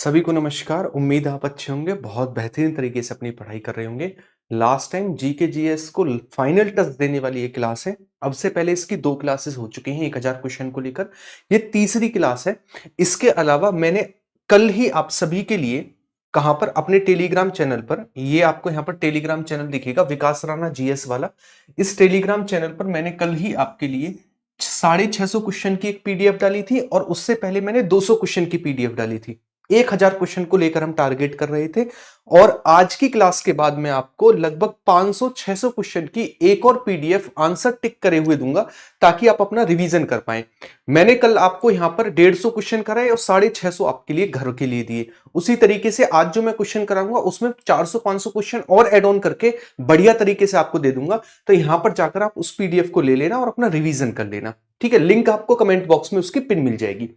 सभी को नमस्कार। उम्मीद है आप अच्छे होंगे, बहुत बेहतरीन तरीके से अपनी पढ़ाई कर रहे होंगे। लास्ट टाइम जीके जीएस को फाइनल टच देने वाली ये क्लास है। अब से पहले इसकी 2 क्लासेस हो चुकी हैं 1000 क्वेश्चन को लेकर। ये तीसरी क्लास है। इसके अलावा मैंने कल ही आप सभी के लिए कहां पर अपने टेलीग्राम चैनल पर, ये आपको यहाँ पर टेलीग्राम चैनल दिखेगा विकास राणा जीएस वाला। इस टेलीग्राम चैनल पर मैंने कल ही आपके लिए 650 क्वेश्चन की एक पीडीएफ डाली थी और उससे पहले मैंने 200 क्वेश्चन की पीडीएफ डाली थी। 1000 क्वेश्चन को लेकर हम टारगेट कर रहे थे और आज की क्लास के बाद मैं आपको लगभग 500-600 क्वेश्चन की एक और पीडीएफ आंसर टिक करे हुए दूंगा ताकि आप अपना रिवीजन कर पाएं। मैंने कल आपको यहां पर 150 क्वेश्चन कराए और 650 आपके लिए घर के लिए दिए। उसी तरीके से आज जो मैं क्वेश्चन कराऊंगा उसमें 400-500 क्वेश्चन और ऐड ऑन करके बढ़िया तरीके से आपको दे दूंगा। तो यहां पर जाकर आप उस पीडीएफ को ले लेना और अपना रिवीजन कर लेना। ठीक है, लिंक आपको कमेंट बॉक्स में उसकी पिन मिल जाएगी।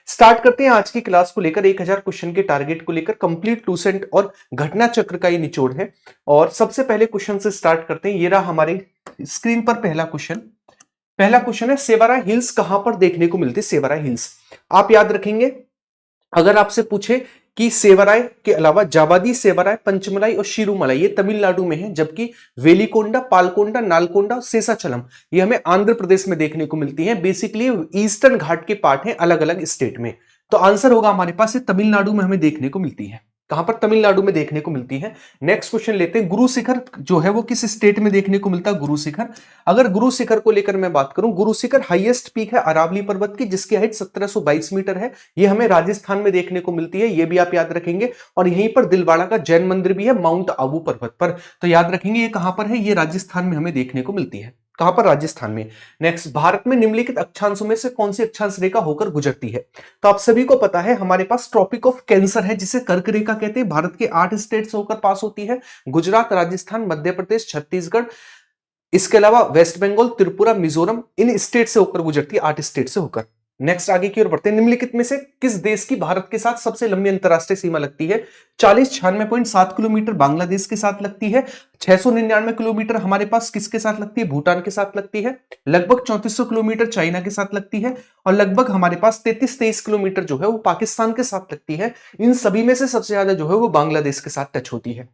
स्टार्ट करते हैं आज की क्लास को लेकर। 1000 क्वेश्चन के टारगेट को लेकर कंप्लीट लूसेंट और घटना चक्र का ये निचोड़ है। और सबसे पहले क्वेश्चन से स्टार्ट करते हैं। ये रहा हमारे स्क्रीन पर पहला क्वेश्चन। पहला क्वेश्चन है, सेवारा हिल्स कहां पर देखने को मिलती है? सेवारा हिल्स आप याद रखेंगे। अगर आपसे पूछे कि सेवराय के अलावा जावादी सेवराय, पंचमलाई और शिरुमलाई ये तमिलनाडु में है, जबकि वेलिकोंडा, पालकोंडा, नालकोंडा और शेषाचलम ये हमें आंध्र प्रदेश में देखने को मिलती है। बेसिकली ईस्टर्न घाट के पार्ट हैं अलग अलग स्टेट में। तो आंसर होगा हमारे पास ये तमिलनाडु में हमें देखने को मिलती है। कहां पर? तमिलनाडु में देखने को मिलती है। नेक्स्ट क्वेश्चन लेते हैं, गुरु शिखर जो है वो किस स्टेट में देखने को मिलता है? गुरु शिखर। अगर गुरु शिखर को लेकर मैं बात करूं, गुरु शिखर हाईएस्ट पीक है अरावली पर्वत की, जिसकी हाइट 1722 मीटर है। ये हमें राजस्थान में देखने को मिलती है, ये भी आप याद रखेंगे। और यहीं पर दिलवाड़ा का जैन मंदिर भी है माउंट आबू पर्वत पर। तो याद रखेंगे ये कहां पर है? ये राजस्थान में हमें देखने को मिलती है। कहां पर? राजस्थान में। नेक्स्ट, भारत में निम्नलिखित अक्षांशों में से कौन सी अक्षांश रेखा होकर गुजरती है? तो आप सभी को पता है हमारे पास ट्रॉपिक ऑफ कैंसर है जिसे कर्क रेखा कहते हैं। भारत के 8 स्टेट से होकर पास होती है। गुजरात, राजस्थान, मध्य प्रदेश, छत्तीसगढ़, इसके अलावा वेस्ट बंगाल, त्रिपुरा, मिजोरम, इन स्टेट से होकर गुजरती है, 8 स्टेट से होकर। नेक्स्ट आगे की ओर बढ़ते हैं। निम्नलिखित में से किस देश की भारत के साथ सबसे लंबी अंतरराष्ट्रीय सीमा लगती है? 4096.7 किलोमीटर बांग्लादेश के साथ लगती है। 699 किलोमीटर हमारे पास किसके साथ लगती है? भूटान के साथ लगती है। लगभग 3400 किलोमीटर चाइना के साथ लगती है और लगभग हमारे पास 33-23 किलोमीटर जो है वो पाकिस्तान के साथ लगती है। इन सभी में से सबसे ज्यादा जो है वो बांग्लादेश के साथ टच होती है।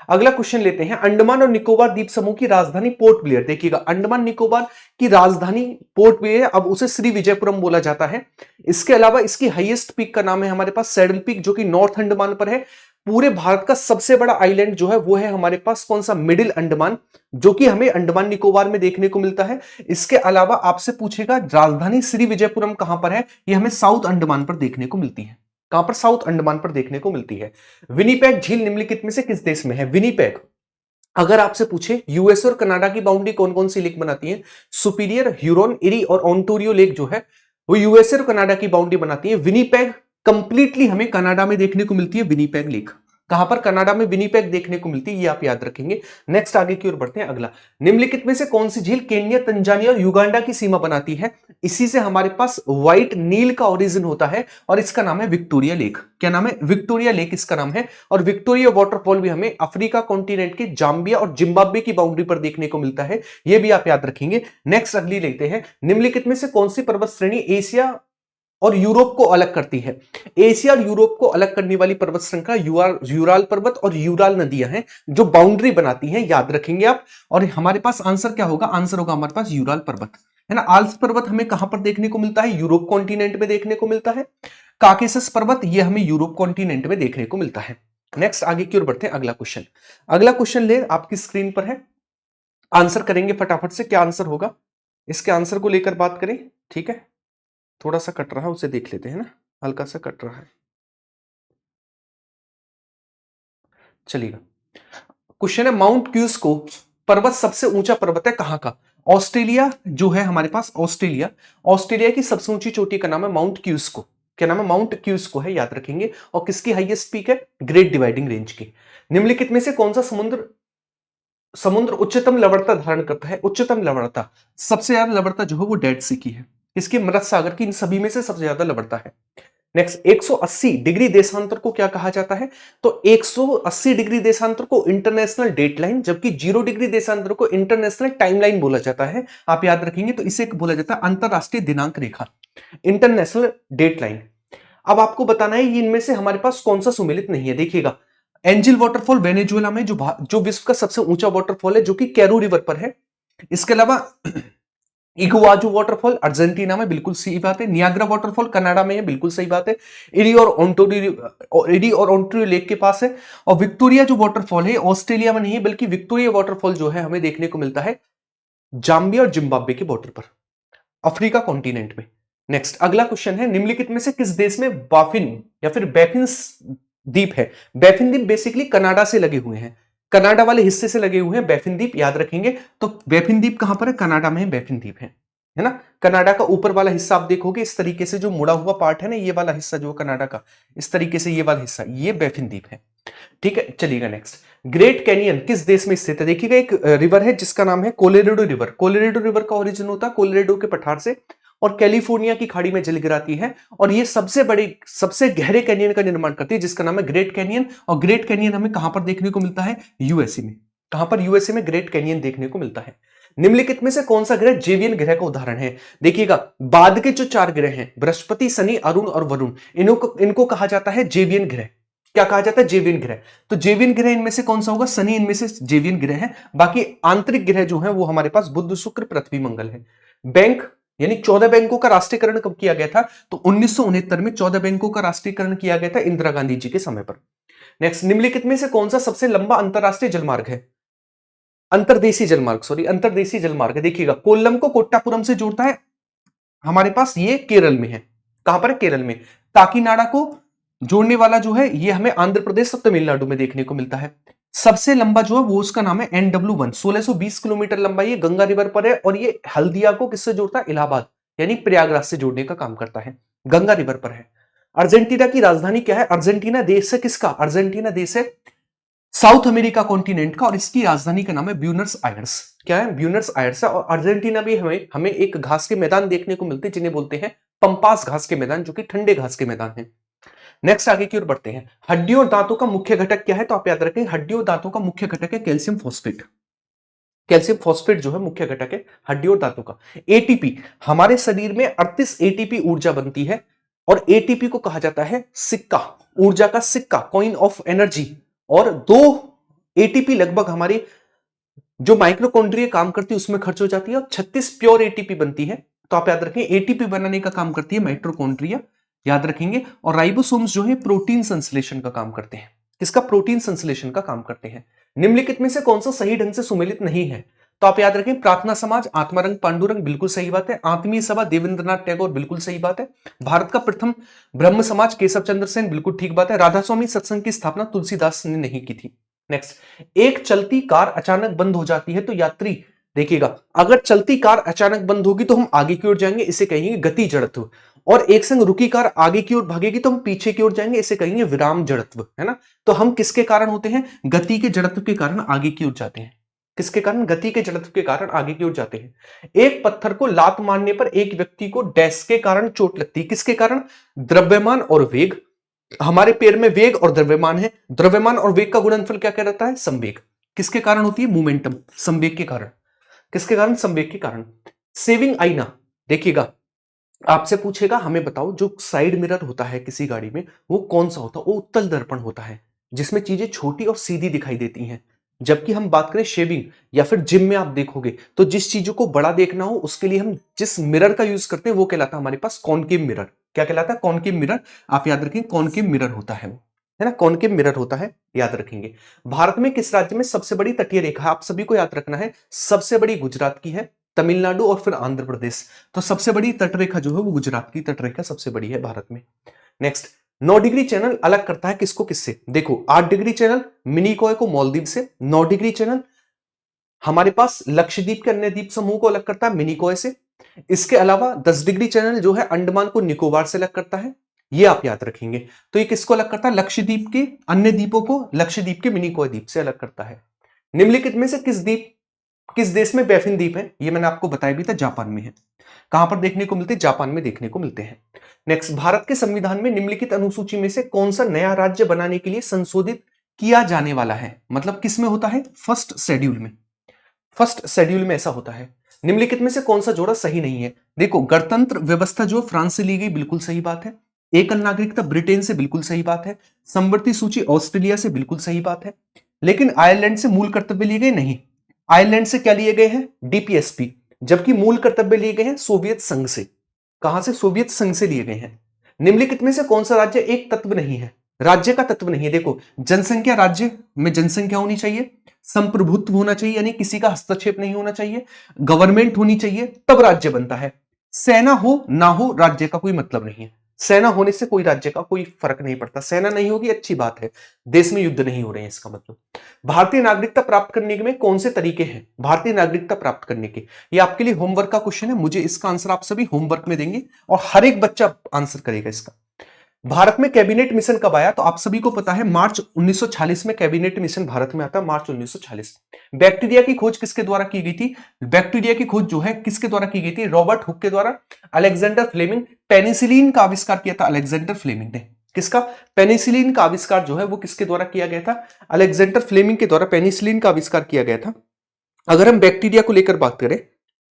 अगला क्वेश्चन लेते हैं, अंडमान और निकोबार द्वीप समूह की राजधानी पोर्ट ब्लेयर। देखिएगा, अंडमान निकोबार की राजधानी पोर्ट ब्लेयर, अब उसे श्री विजयपुरम बोला जाता है। इसके अलावा इसकी हाईएस्ट पीक का नाम है हमारे पास सैडल पीक, जो कि नॉर्थ अंडमान पर है। पूरे भारत का सबसे बड़ा आइलैंड जो है वो है हमारे पास कौन सा? मिडिल अंडमान, जो कि हमें अंडमान निकोबार में देखने को मिलता है। इसके अलावा आपसे पूछेगा राजधानी श्री विजयपुरम कहां पर है? ये हमें साउथ अंडमान पर देखने को मिलती है। कहां पर? साउथ अंडमान पर देखने को मिलती है। विनीपेग झील निम्नलिखित में से किस देश में है? विनीपेग, अगर आपसे पूछे यूएस और कनाडा की बाउंड्री कौन कौन सी लेक बनाती है? सुपीरियर, ह्यूरोन, इरी और ओंटारियो लेक जो है वो यूएसए और कनाडा की बाउंड्री बनाती है। विनीपेग कंप्लीटली हमें कनाडा में देखने को मिलती है। विनीपेग लेक कहां पर? कनाडा में विनीपेग देखने को मिलती है, ये आप याद रखेंगे। नेक्स्ट आगे की ओर बढ़ते हैं। अगला, निम्नलिखित में से कौन सी झील केन्या, तंजानिया और युगांडा की सीमा बनाती है? इसी से हमारे पास व्हाइट नील का ओरिजिन होता है और इसका नाम है विक्टोरिया लेक। क्या नाम है? विक्टोरिया लेक इसका नाम है। और विक्टोरिया वाटरफॉल भी हमें अफ्रीका कॉन्टिनेंट के जाम्बिया और जिम्बाब्वे की बाउंड्री पर देखने को मिलता है, ये भी आप याद रखेंगे। नेक्स्ट अगली लेते हैं, निम्नलिखित में से कौन सी पर्वत श्रेणी एशिया और यूरोप को अलग करती है? एशिया और यूरोप को अलग करने वाली पर्वत श्रृंखला यूराल पर्वत और यूराल नदियां हैं जो बाउंड्री बनाती हैं, याद रखेंगे आप। और हमारे पास आंसर क्या होगा? आंसर होगा हमारे पास यूराल पर्वत, है ना। आल्प्स पर्वत हमें कहां पर देखने को मिलता है? यूरोप कॉन्टिनेंट में देखने को मिलता है। काकेसस पर्वत ये हमें यूरोप कॉन्टिनेंट में देखने को मिलता है। नेक्स्ट आगे की ओर बढ़ते हैं। अगला क्वेश्चन, अगला क्वेश्चन ले आपकी स्क्रीन पर है, आंसर करेंगे फटाफट से। क्या आंसर होगा? इसके आंसर को लेकर बात करें, ठीक है। थोड़ा सा कट रहा है, उसे देख लेते हैं ना, हल्का सा कट रहा है, चलिएगा। क्वेश्चन है, माउंट क्यूस्को पर्वत सबसे ऊंचा पर्वत है कहां का? ऑस्ट्रेलिया जो है हमारे पास, ऑस्ट्रेलिया, ऑस्ट्रेलिया की सबसे ऊंची चोटी का नाम है माउंट क्यूस्को। क्या नाम है? माउंट क्यूस्को है, याद रखेंगे। और किसकी हाईएस्ट पीक है? ग्रेट डिवाइडिंग रेंज की। निम्नलिखित में से कौन सा समुद्र समुद्र उच्चतम लवणता धारण करता है? उच्चतम लवणता, सबसे ज्यादा लवणता जो है वो डेड सी की है। किसकी? मृत सागर की। इन सभी में से सबसे ज्यादा लवणता है। नेक्स्ट, 180 डिग्री देशांतर को क्या कहा जाता है? तो 180 डिग्री देशांतर को इंटरनेशनल डेट लाइन, जबकि 0 डिग्री देशांतर को इंटरनेशनल टाइमलाइन बोला जाता है, आप याद रखेंगे। तो इसे बोला जाता है अंतरराष्ट्रीय दिनांक रेखा, इंटरनेशनल डेट लाइन। अब आपको बताना है ये इनमें से हमारे पास कौन सा सुमेलित नहीं है। देखिएगा, एंजिल वाटरफॉल वेनेजुएला में जो विश्व का सबसे ऊंचा वाटरफॉल है, जो कि कैरू रिवर पर है। इसके अलावा इगुआजू वाटरफॉल अर्जेंटीना में, बिल्कुल सही बात है। नियाग्रा वाटरफॉल कनाडा में है, बिल्कुल सही बात है। इडी और ओंटारियो लेक के पास है। और विक्टोरिया जो वाटरफॉल है ऑस्ट्रेलिया में नहीं है, बल्कि विक्टोरिया वाटरफॉल जो है हमें देखने को मिलता है जाम्बिया और जिम्बाब्वे के बॉर्डर पर, अफ्रीका कॉन्टिनेंट में। नेक्स्ट अगला क्वेश्चन है, निम्नलिखित में से किस देश में बाफिन या फिर बैफिन द्वीप है? बैफिन द्वीप बेसिकली कनाडा से लगे हुए हैं, कनाडा वाले हिस्से से लगे हुए हैं बैफिन द्वीप, याद रखेंगे। तो बैफिन द्वीप कहां पर है? कनाडा में है बैफिन द्वीप है ना। कनाडा का ऊपर वाला हिस्सा आप देखोगे इस तरीके से, जो मुड़ा हुआ पार्ट है ना, ये वाला हिस्सा जो कनाडा का, इस तरीके से ये वाला हिस्सा, ये बैफिन द्वीप है। ठीक है, चलिएगा नेक्स्ट। ग्रेट कैनियन किस देश में स्थित है? देखिएगा, एक रिवर है जिसका नाम है कोलोराडो रिवर। कोलोराडो रिवर का ओरिजिन होता है कोलोराडो के पठार से और कैलिफोर्निया की खाड़ी में जल गिराती है, और ये सबसे बड़े, सबसे गहरे कैनियन का निर्माण करती है, जिसका नाम है ग्रेट कैनियन। और ग्रेट कैनियन हमें कहां पर देखने को मिलता है? यूएसए में। कहां पर? यूएसए में ग्रेट कैनियन देखने को मिलता है। निम्नलिखित में से कौन सा ग्रह जेवियन ग्रह का उदाहरण है? देखिएगा, बाद के जो 4 ग्रह हैं, बृहस्पति, शनि, अरुण और वरुण, इनको कहा जाता है जेवियन ग्रह। क्या कहा जाता है? जेवियन ग्रह। तो जेवियन ग्रह इनमें से कौन सा होगा? शनि इनमें से जेवियन ग्रह है। बाकी आंतरिक ग्रह जो है वो हमारे पास बुध, शुक्र, पृथ्वी, मंगल है। बैंक यानी 14 बैंकों का राष्ट्रीयकरण कब किया गया था? तो 1969 में 14 बैंकों का राष्ट्रीयकरण किया गया था इंदिरा गांधी जी के समय पर। नेक्स्ट, निम्नलिखित में से कौन सा सबसे लंबा अंतरराष्ट्रीय जलमार्ग है? अंतरदेशीय जलमार्ग, सॉरी, अंतरदेशीय जलमार्ग। देखिएगा, कोल्लम को कोट्टापुरम से जोड़ता है, हमारे पास ये केरल में है। कहां पर है? केरल में। काकीनाडा को जोड़ने वाला जो है ये हमें आंध्र प्रदेश और तमिलनाडु में देखने को मिलता है। सबसे लंबा जो है वो उसका नाम है NW1, 1620 किलोमीटर लंबा, ये गंगा रिवर पर है, और ये हल्दिया को किससे जोड़ता है? इलाहाबाद यानी प्रयागराज से जोड़ने का काम करता है, गंगा रिवर पर है। अर्जेंटीना की राजधानी क्या है? अर्जेंटीना देश है किसका? अर्जेंटीना देश है साउथ अमेरिका कॉन्टिनेंट का, और इसकी राजधानी का नाम है ब्यूनस आयर्स। क्या है? ब्यूनस आयर्स है। और अर्जेंटीना भी हमें हमें एक घास के मैदान देखने को मिलते हैं जिन्हें बोलते हैं पंपास घास के मैदान, जो कि ठंडे घास के मैदान है। नेक्स्ट आगे की ओर बढ़ते हैं। हड्डियों और दांतों का मुख्य घटक क्या है? तो आप याद रखें, हड्डियों और दांतों का मुख्य घटक है कैल्शियम फॉस्फेट। कैल्शियम फॉस्फेट जो है मुख्य घटक है हड्डियों और दांतों का। एटीपी, हमारे शरीर में 38 एटीपी ऊर्जा बनती है, और एटीपी को कहा जाता है सिक्का, ऊर्जा का सिक्का, कॉइन ऑफ एनर्जी। और 2 एटीपी लगभग हमारे जो माइक्रोकॉन्ड्रिया काम करती है उसमें खर्च हो जाती है, और 36 प्योर एटीपी बनती है। तो आप याद रखें, एटीपी बनाने का काम करती है माइक्रोकॉन्ड्रिया, याद रखेंगे। और राइबोसोम्स जो है प्रोटीन संश्लेषण का काम करते हैं। किसका? प्रोटीन संश्लेषण का काम करते हैं। निम्नलिखित में से कौन सा सही ढंग से सुमेलित नहीं है? तो आप याद रखें, प्रार्थना समाज, आत्मारंग, पांडुरंग, बिल्कुल सही बात है। आत्मीय सभा, देवेंद्रनाथ टैगोर, बिल्कुल सही बात है। भारत का प्रथम ब्रह्म समाज, केशव चंद्र सेन, बिल्कुल ठीक बात है। राधा स्वामी सत्संग की स्थापना तुलसीदास ने नहीं की थी। नेक्स्ट, एक चलती कार अचानक बंद हो जाती है तो यात्री, देखिएगा, अगर चलती कार अचानक बंद होगी तो हम आगे की ओर जाएंगे, इसे कहेंगे गति जड़त्व। और एक संग रुकी कार आगे की ओर भागेगी तो हम पीछे की ओर जाएंगे, इसे कहेंगे विराम जड़त्व, है ना। तो हम किसके कारण होते हैं? गति के जड़त्व के कारण आगे की ओर जाते हैं। किसके कारण? गति के जड़त्व के कारण आगे की ओर जाते हैं। एक पत्थर को लात मारने पर एक व्यक्ति को डैश के कारण चोट लगती है, किसके कारण? द्रव्यमान और वेग। हमारे पैर में वेग और द्रव्यमान है, द्रव्यमान और वेग का गुणनफल क्या कहलाता है? संवेग। किसके कारण होती है? मोमेंटम, संवेग के कारण। किसके कारण? संवेग के कारण। सेविंग आईना, देखिएगा, आपसे पूछेगा हमें बताओ जो साइड मिरर होता है किसी गाड़ी में वो कौन सा होता है? वो उत्तल दर्पण होता है, जिसमें चीजें छोटी और सीधी दिखाई देती हैं। जबकि हम बात करें शेविंग या फिर जिम में आप देखोगे तो जिस चीजों को बड़ा देखना हो उसके लिए हम जिस मिरर का यूज करते हैं वो कहलाता है हमारे पास कॉनकेव मिरर। क्या कहलाता है? Concave mirror. आप याद रखें, कॉनकेव मिरर होता है वो, है ना, कॉनकेव मिरर होता है, याद रखेंगे। भारत में किस राज्य में सबसे बड़ी तटीय रेखा है? आप सभी को याद रखना है, सबसे बड़ी गुजरात की है, तमिलनाडु और फिर आंध्र प्रदेश। तो सबसे बड़ी तटरेखा जो है वो गुजरात की तटरेखा सबसे बड़ी है भारत में। नेक्स्ट, 9 डिग्री चैनल अलग करता है किसको किससे? देखो, 8 डिग्री चैनल मिनिकॉय को मालदीव से, 9 डिग्री चैनल हमारे पास लक्षद्वीप के अन्य द्वीप समूह को अलग करता है मिनिकॉय से। इसके अलावा 10 डिग्री चैनल जो है अंडमान को निकोबार से अलग करता है, ये आप याद रखेंगे। तो ये किसको अलग करता है? लक्षद्वीप के अन्य द्वीपों को लक्षद्वीप के मिनिकॉय द्वीप से अलग करता है। निम्नलिखित में से किस देश में बैफिन द्वीप है? ये मैंने आपको बताया भी था, जापान में है। कहां पर देखने को मिलते हैं? जापान में देखने को मिलते हैं। नेक्स्ट, भारत के संविधान में निम्नलिखित अनुसूची में से कौन सा नया राज्य बनाने के लिए संशोधित किया जाने वाला है? मतलब किस में होता है? फर्स्ट शेड्यूल में। फर्स्ट शेड्यूल में ऐसा होता है। निम्नलिखित में से कौन सा जोड़ा सही नहीं है? देखो, गणतंत्र व्यवस्था जो फ्रांस से ली गई, बिल्कुल सही बात है। एकल नागरिकता ब्रिटेन से, बिल्कुल सही बात है। समवर्ती सूची ऑस्ट्रेलिया से, बिल्कुल सही बात है। लेकिन आयरलैंड से मूल कर्तव्य लिए गए नहीं। आयरलैंड से क्या लिए गए हैं? डीपीएसपी। जबकि मूल कर्तव्य लिए गए हैं सोवियत संघ से। कहां से? सोवियत संघ से लिए गए हैं। निम्नलिखित में से कौन सा राज्य एक तत्व नहीं है? राज्य का तत्व नहीं है। देखो, जनसंख्या, राज्य में जनसंख्या होनी चाहिए, संप्रभुत्व होना चाहिए यानी किसी का हस्तक्षेप नहीं होना चाहिए, गवर्नमेंट होनी चाहिए, तब राज्य बनता है। सेना हो ना हो, राज्य का कोई मतलब नहीं है। सेना होने से कोई राज्य का कोई फर्क नहीं पड़ता। सेना नहीं होगी, अच्छी बात है, देश में युद्ध नहीं हो रहे हैं, इसका मतलब। भारतीय नागरिकता प्राप्त करने में कौन से तरीके हैं भारतीय नागरिकता प्राप्त करने के? ये आपके लिए होमवर्क का क्वेश्चन है, मुझे इसका आंसर आप सभी होमवर्क में देंगे और हर एक बच्चा आंसर करेगा इसका। भारत में कैबिनेट मिशन कब आया? तो आप सभी को पता है, मार्च 1946 में कैबिनेट मिशन भारत में आता, मार्च 1946। बैक्टीरिया की खोज किसके द्वारा की गई थी? बैक्टीरिया की खोज जो है किसके द्वारा की गई थी? रॉबर्ट हुक के द्वारा। Alexander Fleming. पेनिसिलिन का आविष्कार किया था अलेक्जेंडर फ्लेमिंग ने। किसका? पेनिसिलिन का आविष्कार जो है वो किसके द्वारा किया गया था? अलेक्जेंडर फ्लेमिंग के द्वारा पेनिसिलिन का आविष्कार किया गया था। अगर हम बैक्टीरिया को लेकर बात करें,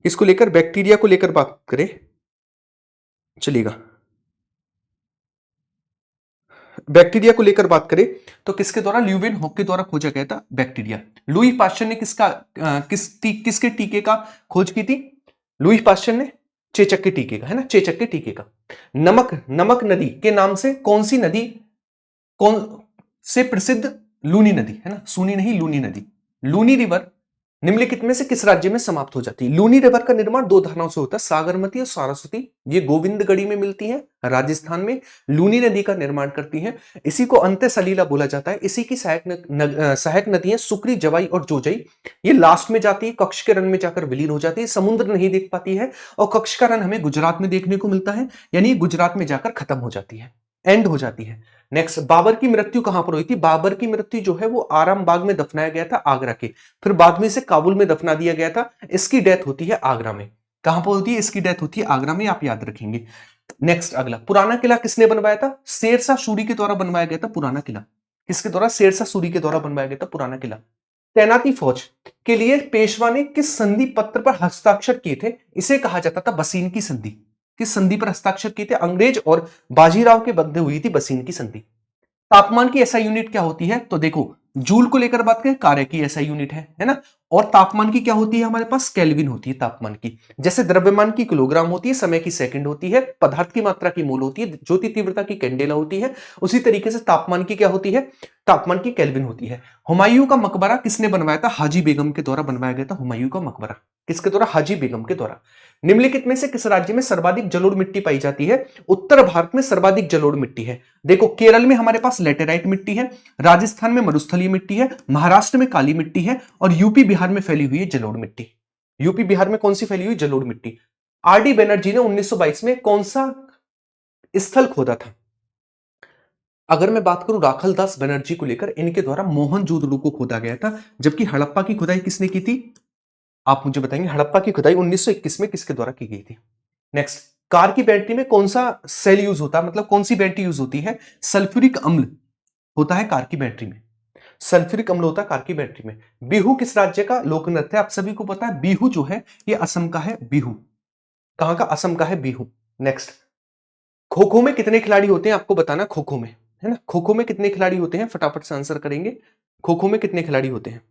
इसको लेकर, बैक्टीरिया को लेकर बात करें, चलिएगा, बैक्टीरिया को लेकर बात करें तो किसके द्वारा? ल्यूवेन हॉक के द्वारा खोजा गया था बैक्टीरिया। लुई पाश्चर ने किसके टीके का खोज की थी? लुई पाश्चर ने चेचक के टीके का, है ना, चेचक के टीके का। नमक नमक नदी के नाम से कौन सी नदी, कौन से प्रसिद्ध? लूनी नदी, है ना, सूनी नहीं, लूनी नदी। लूनी रिवर निम्नलिखित में से किस राज्य में समाप्त हो जाती है? लूनी रिवर का निर्माण दो धाराओं से होता है, सागरमती और सरस्वती। ये गोविंदगढ़ी में मिलती है, राजस्थान में लूनी नदी का निर्माण करती हैं। इसी को अंत्य सलीला बोला जाता है। इसी की सहायक नदियां सुक्री, जवाई और जोजई। ये लास्ट में जाती है, कक्ष के रन में जाकर विलीन हो जाती है, समुद्र नहीं देख पाती है। और कक्ष का रन हमें गुजरात में देखने को मिलता है, यानी गुजरात में जाकर खत्म हो जाती है, एंड हो जाती है। नेक्स्ट, बाबर की मृत्यु कहां पर हुई थी? बाबर की मृत्यु जो है वो आराम बाग में दफनाया गया था, आगरा के। फिर बाद में इसे काबुल में दफना दिया गया था। इसकी डेथ होती है आगरा में। कहां पर होती है? इसकी डेथ होती है आगरा में, आप याद रखेंगे। नेक्स्ट, अगला, पुराना किला किसने बनवाया था? शेरशाह सूरी के द्वारा बनवाया गया था पुराना किला। किसके द्वारा? शेरशाह सूरी के द्वारा बनवाया गया था पुराना किला। तैनाती फौज के लिए पेशवा ने किस संधि पत्र पर हस्ताक्षर किए थे? इसे कहा जाता था बसीन की संधि। किस संधि पर हस्ताक्षर किए थे? अंग्रेज और बाजीराव के मध्य हुई थी बसीन की संधि। तापमान की एसआई यूनिट क्या होती है? तो देखो, जूल को लेकर बात करें, कार्य की एसआई यूनिट है ना। और तापमान की क्या होती है हमारे पास? केल्विन होती है तापमान की। जैसे द्रव्यमान की किलोग्राम होती है, समय की सेकंड होती है, पदार्थ की मात्रा की मोल होती है, ज्योति तीव्रता की कैंडेला होती है, उसी तरीके से तापमान की क्या होती है? तापमान की केल्विन होती है। हुमायूं का मकबरा किसने बनवाया था? हाजी बेगम के द्वारा बनवाया गया था हुमायूं का मकबरा। किसके द्वारा? हाजी बेगम के द्वारा। निम्नलिखित में से किस राज्य में सर्वाधिक जलोढ़ मिट्टी पाई जाती है? उत्तर भारत में सर्वाधिक जलोढ़ मिट्टी है। देखो, केरल में हमारे पास लेटेराइट मिट्टी है, राजस्थान में मरुस्थलीय मिट्टी है, महाराष्ट्र में काली मिट्टी है और यूपी बिहार में फैली हुई है जलोढ़ मिट्टी। यूपी बिहार में कौन सी फैली हुई? जलोढ़ मिट्टी। आरडी बनर्जी ने 1922 में कौन सा स्थल खोदा था? अगर मैं बात करूं राखलदास बनर्जी को लेकर, इनके द्वारा मोहनजोदड़ो को खोदा गया था। जबकि हड़प्पा की खुदाई किसने की थी? आप मुझे बताएंगे, हड़प्पा की खुदाई 1921 में किसके द्वारा की गई थी? नेक्स्ट, कार की बैटरी में कौन सा सेल यूज होता है, मतलब कौन सी बैटरी यूज होती है? सल्फ्यूरिक अम्ल होता है कार की बैटरी में। सल्फ्यूरिक अम्ल होता है कार की बैटरी में। बिहू किस राज्य का लोक नृत्य है? आप सभी को पता है, बिहू जो है ये असम का है। बिहू कहां का? असम का है बिहू। नेक्स्ट, खो खो में कितने खिलाड़ी होते हैं आपको बताना, खो खो में, है ना, खो खो में कितने खिलाड़ी होते हैं? फटाफट से आंसर करेंगे। खो खो में कितने खिलाड़ी होते हैं?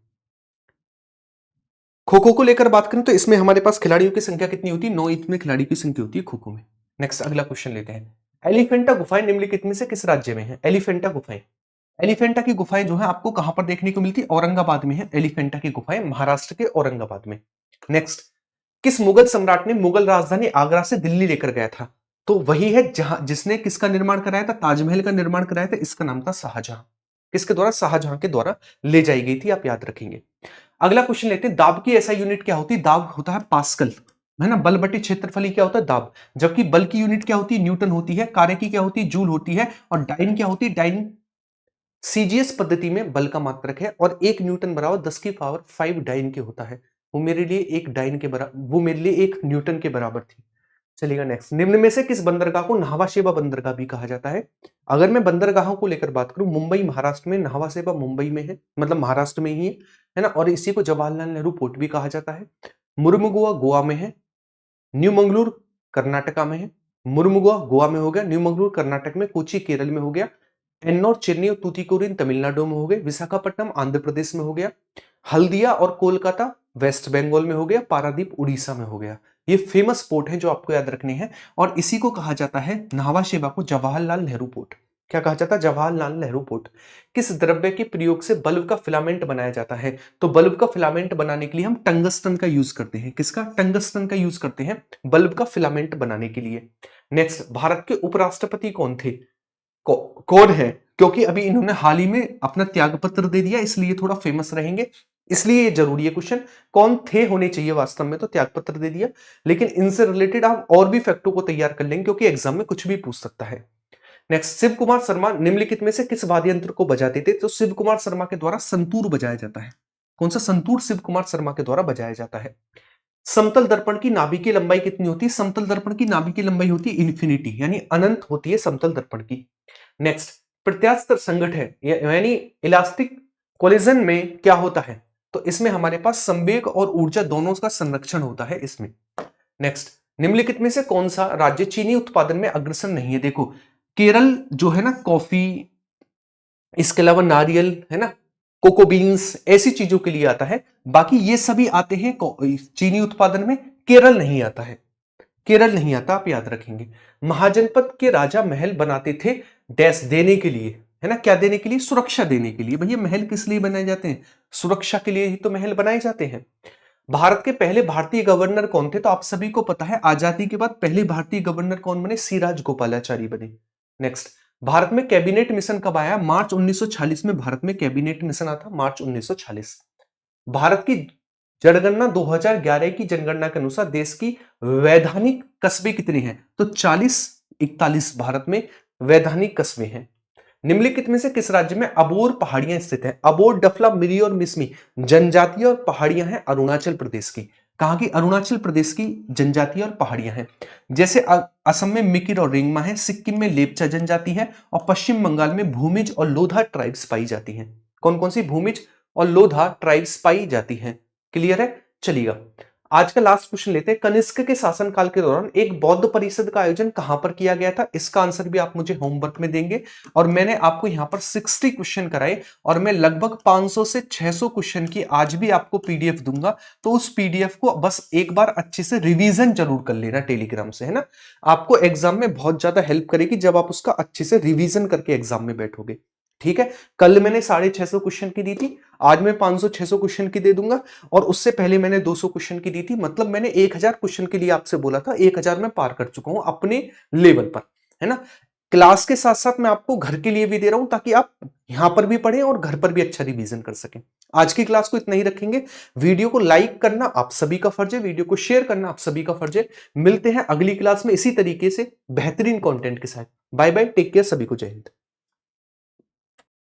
खो खो को लेकर बात करें तो इसमें हमारे पास खिलाड़ियों की संख्या कितनी होती है? 9 इतने खिलाड़ी की संख्या होती है खो खो में। नेक्स्ट, अगला क्वेश्चन लेते हैं। एलिफेंटा गुफाएं निम्नलिखित में से किस राज्य में है? एलिफेंटा गुफाएं, एलिफेंटा की गुफाएं जो है आपको कहां पर देखने को मिलती है? औरंगाबाद में है एलिफेंटा की गुफाएं, महाराष्ट्र के औरंगाबाद में। नेक्स्ट, किस मुगल सम्राट ने मुगल राजधानी आगरा से दिल्ली लेकर गया था? तो वही है जहां जिसने किसका निर्माण कराया था? ताजमहल का निर्माण कराया था। इसका नाम था शाहजहां। किसके द्वारा? शाहजहां के द्वारा ले जाई गई थी, आप याद रखेंगे। अगला क्वेश्चन लेते हैं, दाब की एसआई यूनिट क्या होती है? दाब होता है पास्कल, है ना। बल बटे क्षेत्रफल क्या होता है? दाब। जबकि बल की यूनिट क्या होती है? न्यूटन होती है। कार्य की क्या होती है? जूल होती है। और डाइन क्या होती है? डाइन सीजीएस पद्धति में बल का मात्रक है और 1 न्यूटन बराबर 10 की पावर 5 डाइन के होता है। वो मेरे लिए एक डाइन के बराबर, वो मेरे लिए 1 न्यूटन के बराबर थी। चलिएगा नेक्स्ट, निम्न में से किस बंदरगाह को नाहवा शेवा बंदरगाह भी कहा जाता है? अगर मैं बंदरगाहों को लेकर बात करूं, मुंबई महाराष्ट्र में, नाहवा शेवा मुंबई में है, मतलब महाराष्ट्र में ही है ना। और इसी को जवाहरलाल नेहरू पोर्ट भी कहा जाता है। मुर्मुगुआ गोवा में है, न्यू मंगलूर कर्नाटका में है, मुर्मुगा गोवा में हो गया, न्यू कर्नाटक में, कोची केरल में हो गया, एन्नोर, चेन्नई और तूतीकोरिन तमिलनाडु में हो गए, विशाखापट्टनम आंध्र प्रदेश में हो गया, हल्दिया और कोलकाता वेस्ट बंगाल में हो गया, पारादीप उड़ीसा में हो गया। ये फेमस पोर्ट हैं जो आपको याद रखने हैं और इसी को कहा जाता है न्हावा शेवा को जवाहरलाल नेहरू पोर्ट। क्या कहा जाता है? जवाहरलाल नेहरू पोर्ट। किस द्रव्य के प्रयोग से बल्ब का फिलामेंट बनाया जाता है? तो बल्ब का फिलामेंट बनाने के लिए हम टंगस्टन का यूज करते हैं। किसका? टंगस्टन का यूज करते हैं बल्ब का फिलामेंट बनाने के लिए। नेक्स्ट, भारत के उपराष्ट्रपति कौन थे? कौन है? क्योंकि अभी इन्होंने हाल ही में अपना त्यागपत्र दे दिया, इसलिए थोड़ा फेमस रहेंगे, इसलिए ये जरूरी है क्वेश्चन। कौन थे होने चाहिए वास्तव में, तो त्यागपत्र दे दिया, लेकिन इनसे रिलेटेड आप और भी फैक्टों को तैयार कर लेंगे क्योंकि एग्जाम में कुछ भी पूछ सकता है। नेक्स्ट, शिव कुमार शर्मा निम्नलिखित में से किस वाद्य यंत्र को बजाते थे? तो शिव कुमार शर्मा के द्वारा संतूर बजाया जाता है। कौन सा संतूर शिव कुमार शर्मा के द्वारा बजाया जाता है? समतल दर्पण की नाभि की लंबाई कितनी होती है? समतल दर्पण की नाभि की लंबाई होती है इन्फिनिटी, यानी अनंत होती है समतल दर्पण की। नेक्स्ट, प्रत्यास्थ संघटन यानी इलास्टिक कोलिजन में क्या होता है? तो इसमें हमारे पास संवेग और ऊर्जा दोनों का संरक्षण होता है इसमें। नेक्स्ट, निम्नलिखित में से कौन सा राज्य चीनी उत्पादन में अग्रसर नहीं है? देखो, केरल जो है ना कॉफी, इसके अलावा नारियल है ना, कोको बीन्स, ऐसी चीजों के लिए आता है। बाकी ये सभी आते हैं चीनी उत्पादन में, केरल नहीं आता है। केरल नहीं आता, आप याद रखेंगे। महाजनपद के राजा महल बनाते थे डैश देने के लिए, है ना, क्या देने के लिए? सुरक्षा देने के लिए। भैया महल किस लिए बनाए जाते हैं? सुरक्षा के लिए ही तो महल बनाए जाते हैं। भारत के पहले भारतीय गवर्नर कौन थे? तो आप सभी को पता है, आजादी के बाद पहले भारतीय गवर्नर कौन बने? सी राजगोपालाचारी बने। नेक्स्ट, भारत में कैबिनेट मिशन कब आया? मार्च 1946 में भारत में कैबिनेट मिशन आता, मार्च 1946। भारत की जनगणना 2011 की जनगणना के अनुसार देश की वैधानिक कस्बे कितने हैं? तो 41 भारत में वैधानिक कस्बे हैं। निम्नलिखित में से किस राज्य में अबोर पहाड़ियां स्थित हैं? अबोर, डफला, मिरी और मिसमी जनजातीय और पहाड़ियां हैं अरुणाचल प्रदेश की। कहां की? अरुणाचल प्रदेश की जनजातीय और पहाड़ियां हैं। जैसे असम में मिकिर और रेंगमा है, सिक्किम में लेप्चा जनजाति है और पश्चिम बंगाल में भूमिज और लोधा ट्राइब्स पाई जाती हैं। कौन कौन सी भूमिज और लोधा ट्राइब्स पाई जाती हैं? क्लियर है? चलिएगा, आज का लास्ट क्वेश्चन लेते हैं। कनिष्क के शासनकाल के दौरान एक बौद्ध परिषद का आयोजन कहां पर किया गया था? इसका आंसर भी आप मुझे होमवर्क में देंगे और मैंने आपको यहां पर 60 क्वेश्चन कराए और मैं लगभग 500 से 600 क्वेश्चन की आज भी आपको पीडीएफ दूंगा। तो उस पीडीएफ को बस एक बार अच्छे से रिवीजन जरूर कर लेना टेलीग्राम से, है ना। आपको एग्जाम में बहुत ज्यादा हेल्प करेगी जब आप उसका अच्छे से रिवीजन करके एग्जाम में बैठोगे। ठीक है, कल मैंने 650 क्वेश्चन की दी थी, आज मैं 500-600 क्वेश्चन की दे दूंगा और उससे पहले मैंने 200 क्वेश्चन की दी थी। मतलब मैंने 1000 क्वेश्चन के लिए आपसे बोला था, 1000 में पार कर चुका हूं अपने लेवल पर, है ना। क्लास के साथ साथ मैं आपको घर के लिए भी दे रहा हूं ताकि आप यहां पर भी पढ़ें और घर पर भी अच्छा रिवीजन कर सकें। आज की क्लास को इतना ही रखेंगे। वीडियो को लाइक करना आप सभी का फर्ज है, वीडियो को शेयर करना आप सभी का फर्ज है। मिलते हैं अगली क्लास में इसी तरीके से बेहतरीन कंटेंट के साथ। बाय बाय, टेक केयर, सभी को जय हिंद।